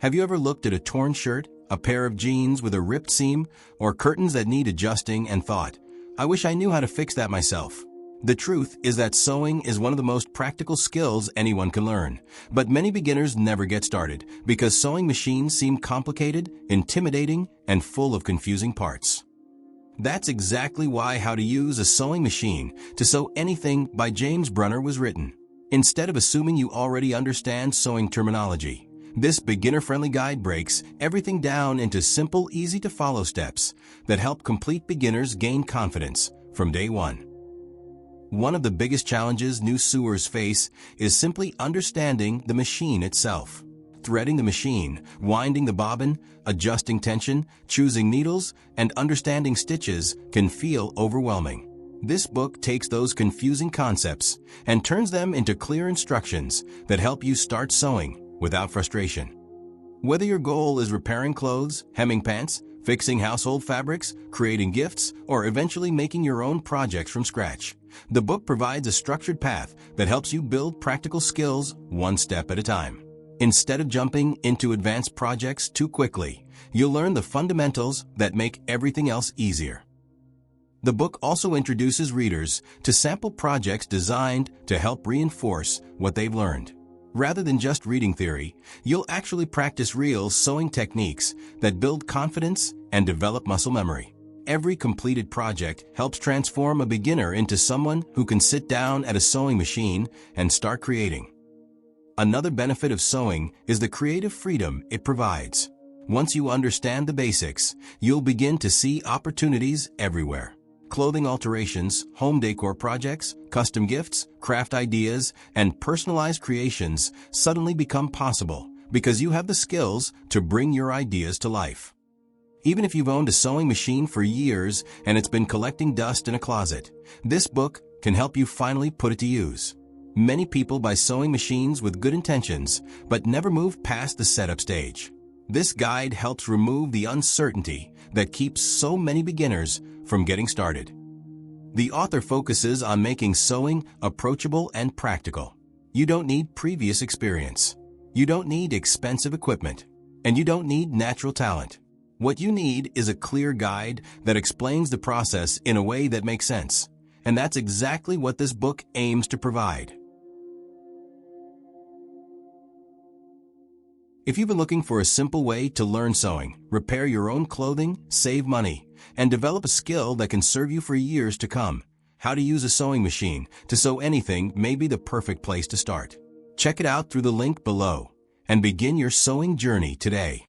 Have you ever looked at a torn shirt, a pair of jeans with a ripped seam, or curtains that need adjusting and thought, "I wish I knew how to fix that myself"? The truth is that sewing is one of the most practical skills anyone can learn, but many beginners never get started because sewing machines seem complicated, intimidating, and full of confusing parts. That's exactly why How to Use a Sewing Machine to Sew Anything by James Brunner was written. Instead of assuming you already understand sewing terminology, this beginner-friendly guide breaks everything down into simple, easy-to-follow steps that help complete beginners gain confidence from day one. One of the biggest challenges new sewers face is simply understanding the machine itself. Threading the machine, winding the bobbin, adjusting tension, choosing needles, and understanding stitches can feel overwhelming. This book takes those confusing concepts and turns them into clear instructions that help you start sewing without frustration. Whether your goal is repairing clothes, hemming pants, fixing household fabrics, creating gifts, or eventually making your own projects from scratch, the book provides a structured path that helps you build practical skills one step at a time. Instead of jumping into advanced projects too quickly, you'll learn the fundamentals that make everything else easier. The book also introduces readers to sample projects designed to help reinforce what they've learned. Rather than just reading theory, you'll actually practice real sewing techniques that build confidence and develop muscle memory. Every completed project helps transform a beginner into someone who can sit down at a sewing machine and start creating. Another benefit of sewing is the creative freedom it provides. Once you understand the basics, you'll begin to see opportunities everywhere. Clothing alterations, home decor projects, custom gifts, craft ideas, and personalized creations suddenly become possible because you have the skills to bring your ideas to life. Even if you've owned a sewing machine for years and it's been collecting dust in a closet, this book can help you finally put it to use. Many people buy sewing machines with good intentions, but never move past the setup stage. This guide helps remove the uncertainty that keeps so many beginners from getting started. The author focuses on making sewing approachable and practical. You don't need previous experience. You don't need expensive equipment. And you don't need natural talent. What you need is a clear guide that explains the process in a way that makes sense. And that's exactly what this book aims to provide. If you've been looking for a simple way to learn sewing, repair your own clothing, save money, and develop a skill that can serve you for years to come, How to Use a Sewing Machine to Sew Anything may be the perfect place to start. Check it out through the link below and begin your sewing journey today.